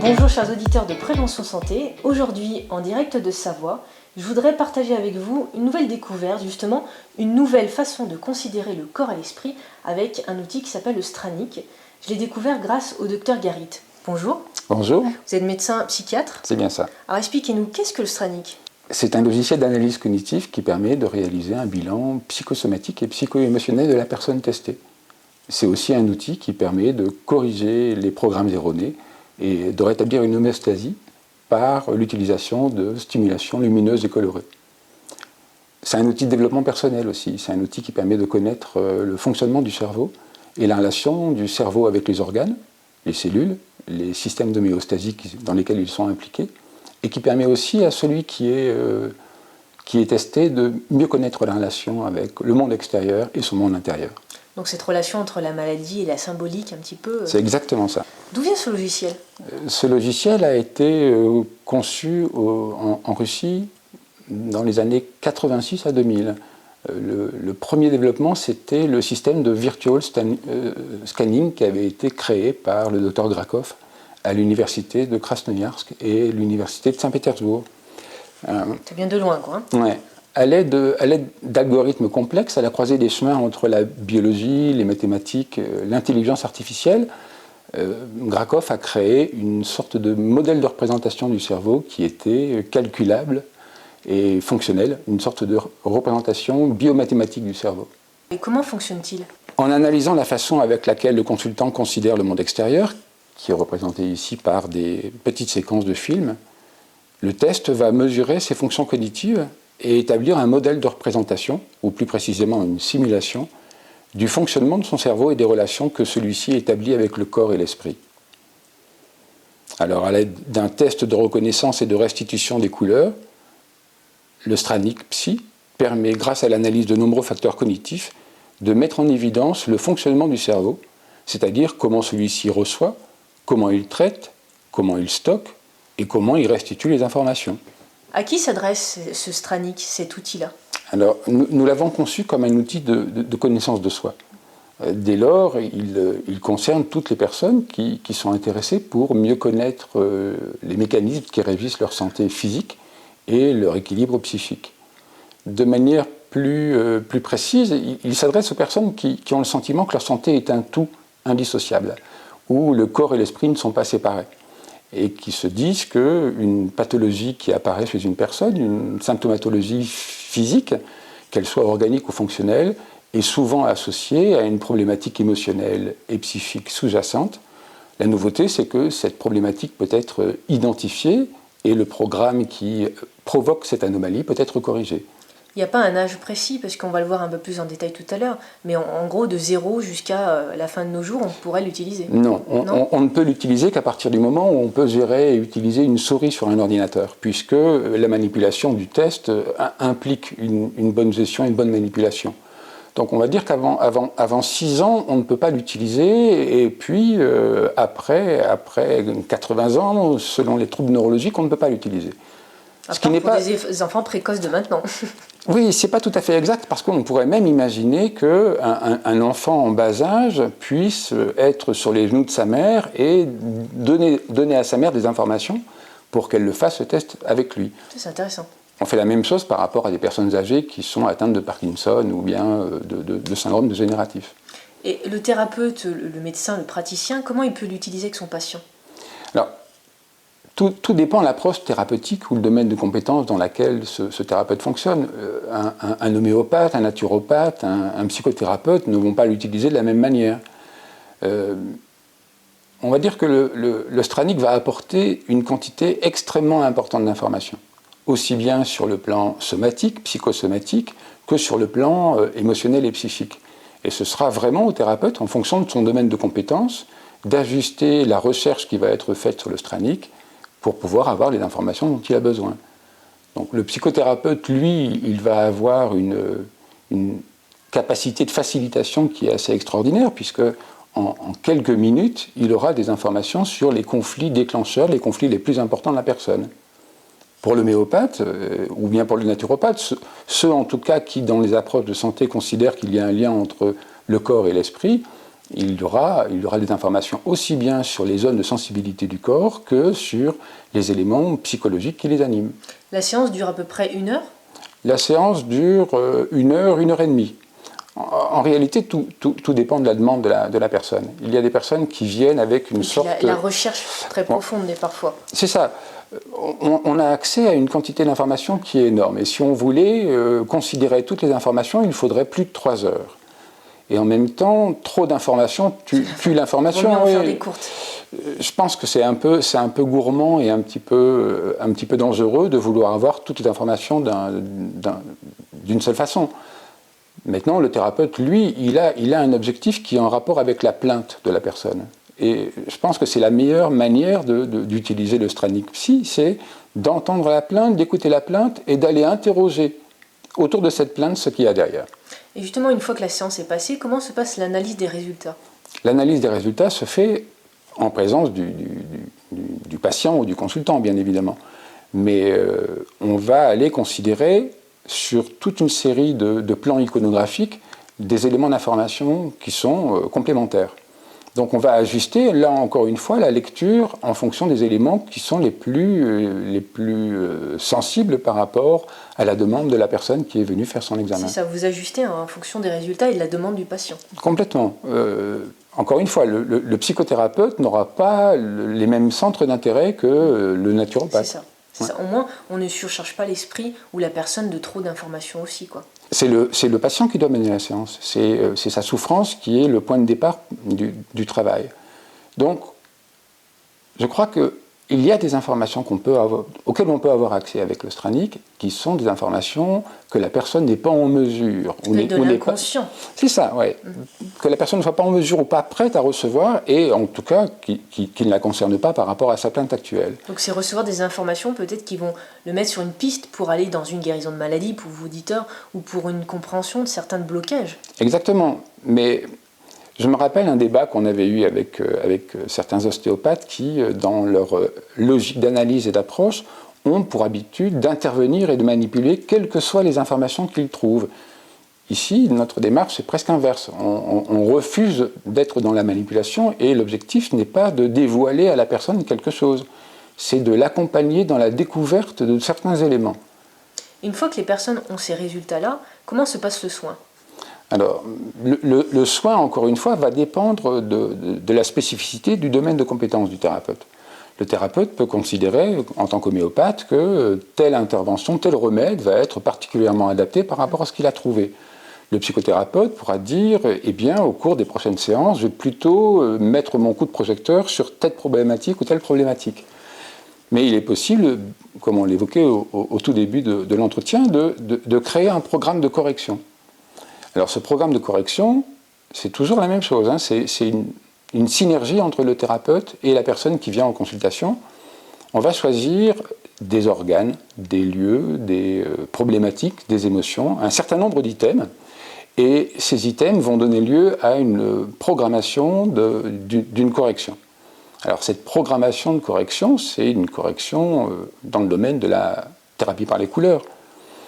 Bonjour chers auditeurs de Prévention Santé, aujourd'hui en direct de Savoie, je voudrais partager avec vous une nouvelle découverte, justement une nouvelle façon de considérer le corps et l'esprit avec un outil qui s'appelle le Stranic. Je l'ai découvert grâce au docteur Garit. Bonjour. Bonjour. Vous êtes médecin psychiatre. C'est bien ça. Alors expliquez-nous, qu'est-ce que le Stranic ? C'est un logiciel d'analyse cognitive qui permet de réaliser un bilan psychosomatique et psycho-émotionnel de la personne testée. C'est aussi un outil qui permet de corriger les programmes erronés et de rétablir une homéostasie par l'utilisation de stimulations lumineuses et colorées. C'est un outil de développement personnel aussi. C'est un outil qui permet de connaître le fonctionnement du cerveau et la relation du cerveau avec les organes, les cellules, les systèmes d'homéostasie dans lesquels ils sont impliqués, et qui permet aussi à celui qui est testé de mieux connaître la relation avec le monde extérieur et son monde intérieur. Donc cette relation entre la maladie et la symbolique un petit peu... C'est exactement ça. D'où vient ce logiciel ? Ce logiciel a été conçu en Russie dans les années 86 à 2000. Le premier développement, c'était le système de virtual scanning qui avait été créé par le docteur Grakov à l'université de Krasnoïarsk et l'université de Saint-Pétersbourg. Ça vient de loin, quoi. Ouais. À l'aide d'algorithmes complexes, à la croisée des chemins entre la biologie, les mathématiques, l'intelligence artificielle, Grakov a créé une sorte de modèle de représentation du cerveau qui était calculable et fonctionnel, une sorte de représentation biomathématique du cerveau. Et comment fonctionne-t-il ? En analysant la façon avec laquelle le consultant considère le monde extérieur, qui est représenté ici par des petites séquences de films, le test va mesurer ses fonctions cognitives et établir un modèle de représentation, ou plus précisément une simulation, du fonctionnement de son cerveau et des relations que celui-ci établit avec le corps et l'esprit. Alors, à l'aide d'un test de reconnaissance et de restitution des couleurs, le Stranic Psy permet, grâce à l'analyse de nombreux facteurs cognitifs, de mettre en évidence le fonctionnement du cerveau, c'est-à-dire comment celui-ci reçoit, comment il traite, comment il stocke et comment il restitue les informations. À qui s'adresse ce Stranic, cet outil-là ? Alors, nous l'avons conçu comme un outil de connaissance de soi. Dès lors, il concerne toutes les personnes qui sont intéressées pour mieux connaître les mécanismes qui régissent leur santé physique et leur équilibre psychique. De manière plus précise, il s'adresse aux personnes qui ont le sentiment que leur santé est un tout indissociable, où le corps et l'esprit ne sont pas séparés, et qui se disent qu'une pathologie qui apparaît chez une personne, une symptomatologie physique, qu'elle soit organique ou fonctionnelle, est souvent associée à une problématique émotionnelle et psychique sous-jacente. La nouveauté, c'est que cette problématique peut être identifiée et le programme qui provoque cette anomalie peut être corrigé. Il n'y a pas un âge précis, parce qu'on va le voir un peu plus en détail tout à l'heure, mais en gros, de 0 jusqu'à la fin de nos jours, on pourrait l'utiliser. Non, on ne peut l'utiliser qu'à partir du moment où on peut gérer et utiliser une souris sur un ordinateur, puisque la manipulation du test implique une bonne gestion et une bonne manipulation. Donc on va dire qu'avant 6 ans, on ne peut pas l'utiliser, et puis après 80 ans, selon les troubles neurologiques, on ne peut pas l'utiliser. À part pour des enfants précoces de maintenant. Oui, c'est pas tout à fait exact, parce qu'on pourrait même imaginer qu'un enfant en bas âge puisse être sur les genoux de sa mère et donner à sa mère des informations pour qu'elle le fasse, ce test, avec lui. C'est intéressant. On fait la même chose par rapport à des personnes âgées qui sont atteintes de Parkinson ou bien de syndrome dégénératif. Et le thérapeute, le médecin, le praticien, comment il peut l'utiliser avec son patient ? Alors, tout dépend de l'approche thérapeutique ou le domaine de compétence dans lequel ce thérapeute fonctionne. Un homéopathe, un naturopathe, un psychothérapeute ne vont pas l'utiliser de la même manière. On va dire que le Stranic va apporter une quantité extrêmement importante d'informations, aussi bien sur le plan somatique, psychosomatique, que sur le plan émotionnel et psychique. Et ce sera vraiment au thérapeute, en fonction de son domaine de compétence, d'ajuster la recherche qui va être faite sur le Stranic pour pouvoir avoir les informations dont il a besoin. Donc le psychothérapeute, lui, il va avoir une capacité de facilitation qui est assez extraordinaire, puisque en quelques minutes, il aura des informations sur les conflits déclencheurs, les conflits les plus importants de la personne. Pour l'homéopathe, ou bien pour le naturopathe, ceux en tout cas qui, dans les approches de santé, considèrent qu'il y a un lien entre le corps et l'esprit, il y aura des informations aussi bien sur les zones de sensibilité du corps que sur les éléments psychologiques qui les animent. La séance dure à peu près 1 heure? La séance dure 1 heure, 1 heure et demie. En réalité, tout dépend de la demande de la personne. Il y a des personnes qui viennent avec une sorte... La recherche très profonde n'est parfois. C'est ça. On a accès à une quantité d'informations qui est énorme. Et si on voulait considérer toutes les informations, il faudrait plus de 3 heures. Et en même temps, trop d'informations tue l'information. Vaut mieux en faire des courtes. Je pense que c'est un peu gourmand et un petit peu dangereux de vouloir avoir toutes les informations d'une seule façon. Maintenant, le thérapeute, lui, il a un objectif qui est en rapport avec la plainte de la personne. Et je pense que c'est la meilleure manière d'utiliser le Stranic Psy, c'est d'entendre la plainte, d'écouter la plainte et d'aller interroger autour de cette plainte ce qu'il y a derrière. Et justement, une fois que la séance est passée, comment se passe l'analyse des résultats? L'analyse des résultats se fait en présence du patient ou du consultant, bien évidemment. Mais on va aller considérer sur toute une série de plans iconographiques des éléments d'information qui sont complémentaires. Donc on va ajuster, là encore une fois, la lecture en fonction des éléments qui sont les plus sensibles par rapport à la demande de la personne qui est venue faire son examen. C'est ça, vous ajustez en fonction des résultats et de la demande du patient. Complètement. Encore une fois, le psychothérapeute n'aura pas les mêmes centres d'intérêt que le naturopathe. C'est ça. C'est ça. Au moins, on ne surcharge pas l'esprit ou la personne de trop d'informations aussi, quoi. C'est le patient qui doit mener la séance. C'est sa souffrance qui est le point de départ du travail. Donc, je crois qu'il y a des informations auxquelles on peut avoir accès avec le Stranic, qui sont des informations que la personne n'est pas en mesure. De l'inconscient. C'est ça, oui. Que la personne ne soit pas en mesure ou pas prête à recevoir, et en tout cas, qui ne la concerne pas par rapport à sa plainte actuelle. Donc c'est recevoir des informations peut-être qui vont le mettre sur une piste pour aller dans une guérison de maladie, pour vous auditeurs, ou pour une compréhension de certains blocages. Exactement. Mais je me rappelle un débat qu'on avait eu avec certains ostéopathes qui, dans leur logique d'analyse et d'approche, ont pour habitude d'intervenir et de manipuler quelles que soient les informations qu'ils trouvent. Ici, notre démarche est presque inverse. On refuse d'être dans la manipulation et l'objectif n'est pas de dévoiler à la personne quelque chose. C'est de l'accompagner dans la découverte de certains éléments. Une fois que les personnes ont ces résultats-là, comment se passe le soin ? Alors, le soin, encore une fois, va dépendre de la spécificité du domaine de compétence du thérapeute. Le thérapeute peut considérer, en tant qu'homéopathe, que telle intervention, tel remède va être particulièrement adapté par rapport à ce qu'il a trouvé. Le psychothérapeute pourra dire, eh bien, au cours des prochaines séances, je vais plutôt mettre mon coup de projecteur sur telle problématique ou telle problématique. Mais il est possible, comme on l'évoquait au tout début de l'entretien, de créer un programme de correction. Alors ce programme de correction, c'est toujours la même chose, hein, c'est une synergie entre le thérapeute et la personne qui vient en consultation. On va choisir des organes, des lieux, des problématiques, des émotions, un certain nombre d'items, et ces items vont donner lieu à une programmation d'une correction. Alors cette programmation de correction, c'est une correction dans le domaine de la thérapie par les couleurs.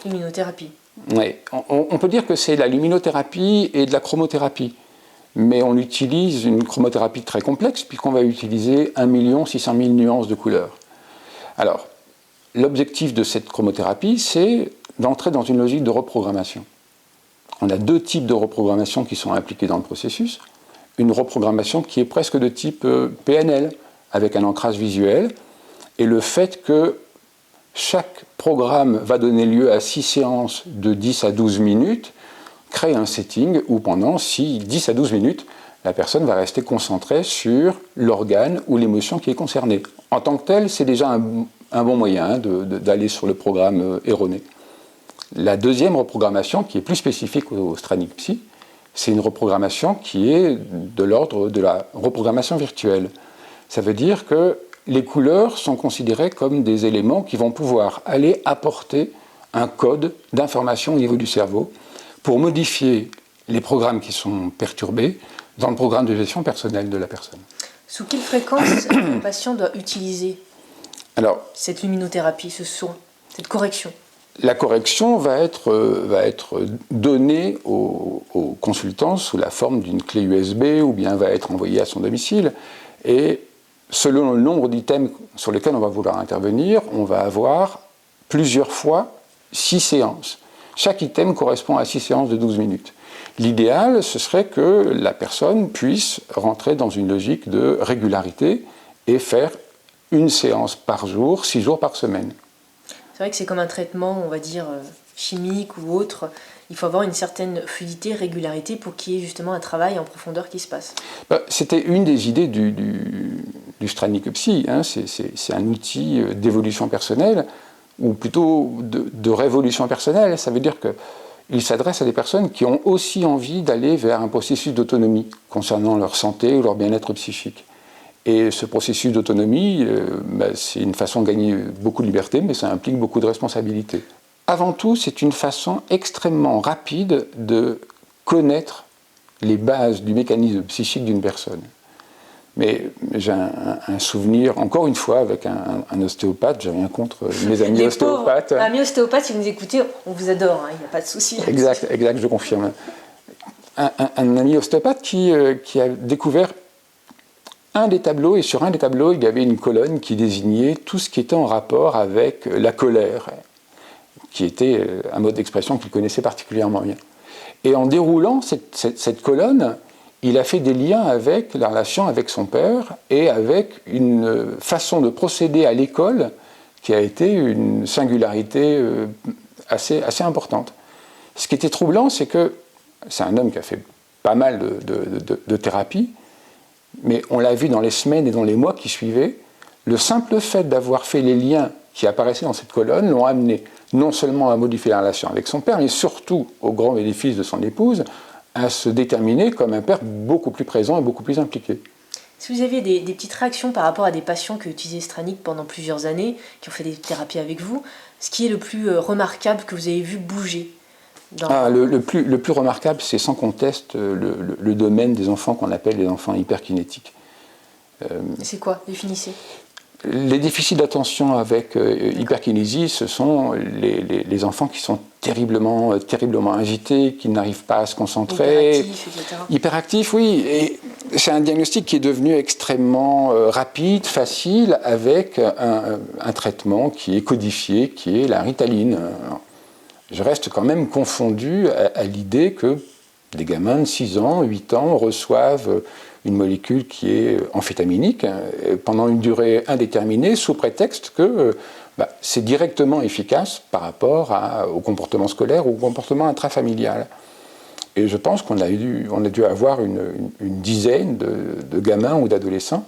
Luminothérapie. Oui, on peut dire que c'est de la luminothérapie et de la chromothérapie. Mais on utilise une chromothérapie très complexe puisqu'on va utiliser 1 600 000 nuances de couleurs. Alors, l'objectif de cette chromothérapie, c'est d'entrer dans une logique de reprogrammation. On a 2 types de reprogrammation qui sont impliqués dans le processus. Une reprogrammation qui est presque de type PNL, avec un ancrage visuel, et le fait que chaque programme va donner lieu à 6 séances de 10 à 12 minutes, crée un setting où pendant 10 à 12 minutes, la personne va rester concentrée sur l'organe ou l'émotion qui est concernée. En tant que tel, c'est déjà un bon moyen d'aller sur le programme erroné. La deuxième reprogrammation, qui est plus spécifique au Stranic Psy, c'est une reprogrammation qui est de l'ordre de la reprogrammation virtuelle. Ça veut dire que les couleurs sont considérées comme des éléments qui vont pouvoir aller apporter un code d'information au niveau du cerveau pour modifier les programmes qui sont perturbés dans le programme de gestion personnelle de la personne. Sous quelle fréquence le patient doit utiliser cette luminothérapie, ce soin, cette correction ? la correction va être donnée au consultant sous la forme d'une clé USB ou bien va être envoyée à son domicile. Et selon le nombre d'items sur lesquels on va vouloir intervenir, on va avoir plusieurs fois 6 séances. Chaque item correspond à 6 séances de 12 minutes. L'idéal, ce serait que la personne puisse rentrer dans une logique de régularité et faire une séance par jour, 6 jours par semaine. C'est vrai que c'est comme un traitement, on va dire, chimique ou autre. Il faut avoir une certaine fluidité, régularité pour qu'il y ait justement un travail en profondeur qui se passe. C'était une des idées du Stranicopsie. Hein. C'est un outil d'évolution personnelle, ou plutôt de révolution personnelle. Ça veut dire qu'il s'adresse à des personnes qui ont aussi envie d'aller vers un processus d'autonomie concernant leur santé ou leur bien-être psychique. Et ce processus d'autonomie, c'est une façon de gagner beaucoup de liberté, mais ça implique beaucoup de responsabilité. Avant tout, c'est une façon extrêmement rapide de connaître les bases du mécanisme psychique d'une personne. Mais j'ai un souvenir, encore une fois, avec un ostéopathe, j'ai rien contre mes amis ostéopathes. Amis ostéopathes, si vous nous écoutez, on vous adore, il n'y a pas de souci. Exact, je confirme. Un ami ostéopathe qui a découvert un des tableaux, et sur un des tableaux, il y avait une colonne qui désignait tout ce qui était en rapport avec la colère, qui était un mode d'expression qu'il connaissait particulièrement bien. Et en déroulant cette colonne, il a fait des liens avec la relation avec son père et avec une façon de procéder à l'école qui a été une singularité assez importante. Ce qui était troublant, c'est que c'est un homme qui a fait pas mal de thérapie, mais on l'a vu dans les semaines et dans les mois qui suivaient, le simple fait d'avoir fait les liens qui apparaissaient dans cette colonne l'ont amené non seulement à modifier la relation avec son père, mais surtout, au grand bénéfice de son épouse, à se déterminer comme un père beaucoup plus présent et beaucoup plus impliqué. Si vous aviez des petites réactions par rapport à des patients qui ont utilisé Stranic pendant plusieurs années, qui ont fait des thérapies avec vous, ce qui est le plus remarquable que vous avez vu bouger le plus remarquable, c'est sans conteste le domaine des enfants qu'on appelle les enfants hyperkinétiques. C'est quoi? Définissez. Les déficits d'attention avec hyperkinésie, ce sont les enfants qui sont terriblement agités, qui n'arrivent pas à se concentrer. Hyperactifs, etc. Hyperactifs, oui. Et c'est un diagnostic qui est devenu extrêmement rapide, facile, avec un traitement qui est codifié, qui est la Ritaline. Je reste quand même confondu à l'idée que des gamins de 6 ans, 8 ans reçoivent une molécule qui est amphétaminique pendant une durée indéterminée sous prétexte que c'est directement efficace par rapport au comportement scolaire ou au comportement intrafamilial. Et je pense qu'on a dû avoir une dizaine de gamins ou d'adolescents,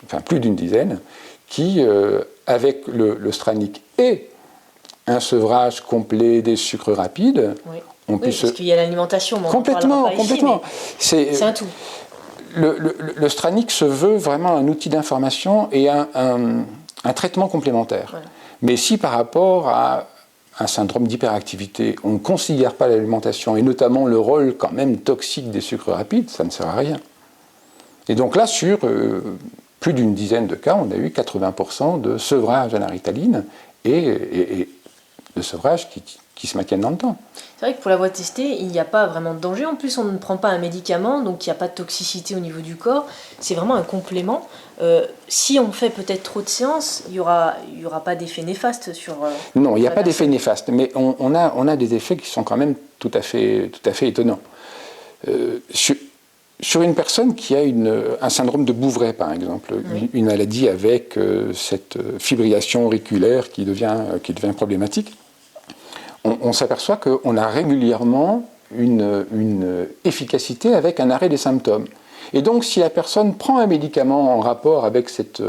enfin plus d'une dizaine, qui, avec le Stranic et un sevrage complet des sucres rapides, parce qu'il y a l'alimentation, mais complètement. C'est un tout. Le Stranic se veut vraiment un outil d'information et un traitement complémentaire. Ouais. Mais si par rapport à un syndrome d'hyperactivité, on ne considère pas l'alimentation et notamment le rôle quand même toxique des sucres rapides, ça ne sert à rien. Et donc là, sur plus d'une dizaine de cas, on a eu 80% de sevrage à la Ritaline et de sevrage qui se maintiennent dans le temps. C'est vrai que pour l'avoir testé, il n'y a pas vraiment de danger. En plus, on ne prend pas un médicament, donc il n'y a pas de toxicité au niveau du corps. C'est vraiment un complément. Si on fait peut-être trop de séances, il n'y aura pas d'effet néfaste sur... non, il n'y a pas d'effet néfaste, mais on a des effets qui sont quand même tout à fait étonnants. Sur une personne qui a un syndrome de Bouvray, par exemple, une maladie avec cette fibrillation auriculaire qui devient problématique, on s'aperçoit qu'on a régulièrement une efficacité avec un arrêt des symptômes. Et donc, si la personne prend un médicament en rapport avec cette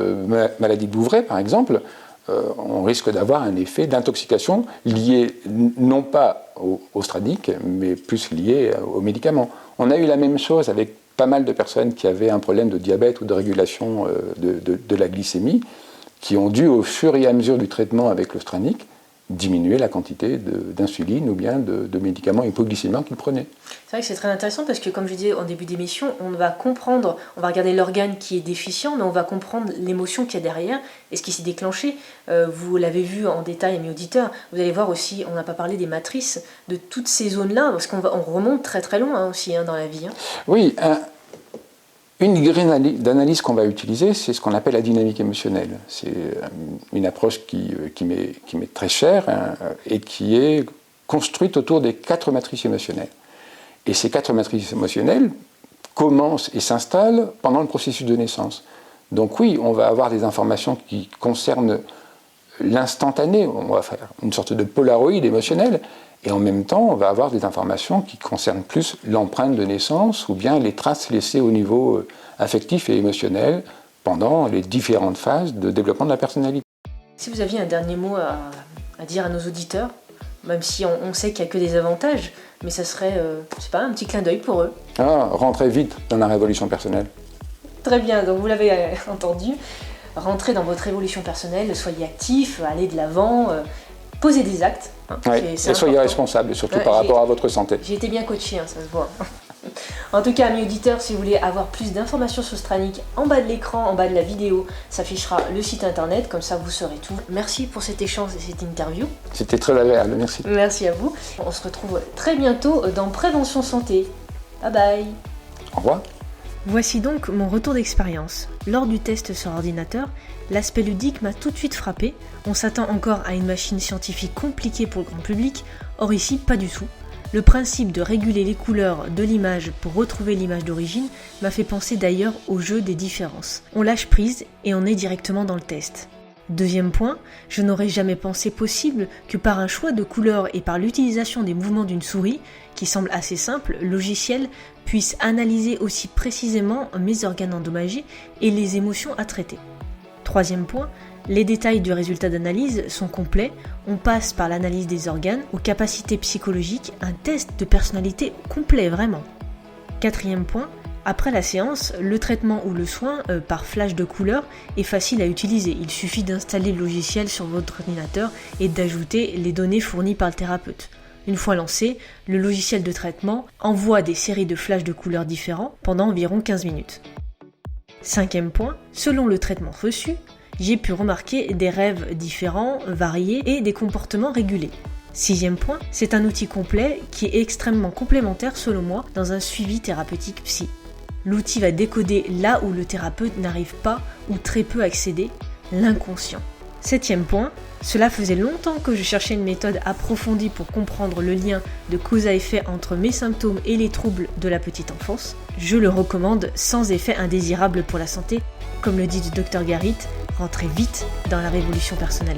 maladie de Bouvray, par exemple, on risque d'avoir un effet d'intoxication lié non pas au Stranic, mais plus lié au médicament. On a eu la même chose avec pas mal de personnes qui avaient un problème de diabète ou de régulation de la glycémie, qui ont dû, au fur et à mesure du traitement avec le Stranic, diminuer la quantité d'insuline ou bien de médicaments hypoglycémiants qu'il prenait. C'est vrai que c'est très intéressant parce que, comme je disais en début d'émission, on va comprendre, on va regarder l'organe qui est déficient, mais on va comprendre l'émotion qu'il y a derrière et ce qui s'est déclenché. Vous l'avez vu en détail, mes auditeurs. Vous allez voir aussi, on n'a pas parlé des matrices, de toutes ces zones-là, parce qu'on remonte très très loin aussi dans la vie. Oui, une grille d'analyse qu'on va utiliser, c'est ce qu'on appelle la dynamique émotionnelle. C'est une approche qui m'est très chère et qui est construite autour des 4 matrices émotionnelles. Et ces 4 matrices émotionnelles commencent et s'installent pendant le processus de naissance. Donc oui, on va avoir des informations qui concernent l'instantané, on va faire une sorte de polaroïd émotionnel, et en même temps, on va avoir des informations qui concernent plus l'empreinte de naissance ou bien les traces laissées au niveau affectif et émotionnel pendant les différentes phases de développement de la personnalité. Si vous aviez un dernier mot à dire à nos auditeurs, même si on sait qu'il n'y a que des avantages, mais ça serait, je sais pas, un petit clin d'œil pour eux. Rentrez vite dans la révolution personnelle. Très bien, donc vous l'avez entendu, rentrez dans votre révolution personnelle, soyez actifs, allez de l'avant, posez des actes. Oui, et soyez responsables, surtout par rapport à votre santé. J'ai été bien coaché, ça se voit. En tout cas, amis auditeurs, si vous voulez avoir plus d'informations sur Stranic, en bas de l'écran, en bas de la vidéo, s'affichera le site internet, comme ça vous saurez tout. Merci pour cet échange et cette interview. C'était très agréable, merci. Merci à vous. On se retrouve très bientôt dans Prévention Santé. Bye bye. Au revoir. Voici donc mon retour d'expérience. Lors du test sur ordinateur, l'aspect ludique m'a tout de suite frappé. On s'attend encore à une machine scientifique compliquée pour le grand public, or ici pas du tout. Le principe de réguler les couleurs de l'image pour retrouver l'image d'origine m'a fait penser d'ailleurs au jeu des différences. On lâche prise et on est directement dans le test. Deuxième point, je n'aurais jamais pensé possible que par un choix de couleurs et par l'utilisation des mouvements d'une souris, qui semble assez simple, le logiciel puisse analyser aussi précisément mes organes endommagés et les émotions à traiter. Troisième point, les détails du résultat d'analyse sont complets, on passe par l'analyse des organes aux capacités psychologiques, un test de personnalité complet vraiment. Quatrième point, après la séance, le traitement ou le soin par flash de couleurs est facile à utiliser. Il suffit d'installer le logiciel sur votre ordinateur et d'ajouter les données fournies par le thérapeute. Une fois lancé, le logiciel de traitement envoie des séries de flashs de couleurs différents pendant environ 15 minutes. Cinquième point, selon le traitement reçu, j'ai pu remarquer des rêves différents, variés et des comportements régulés. Sixième point, c'est un outil complet qui est extrêmement complémentaire selon moi dans un suivi thérapeutique psy. L'outil va décoder là où le thérapeute n'arrive pas ou très peu à accéder, l'inconscient. Septième point, cela faisait longtemps que je cherchais une méthode approfondie pour comprendre le lien de cause à effet entre mes symptômes et les troubles de la petite enfance. Je le recommande sans effet indésirable pour la santé. Comme le dit le Dr Garit, rentrez vite dans la révolution personnelle.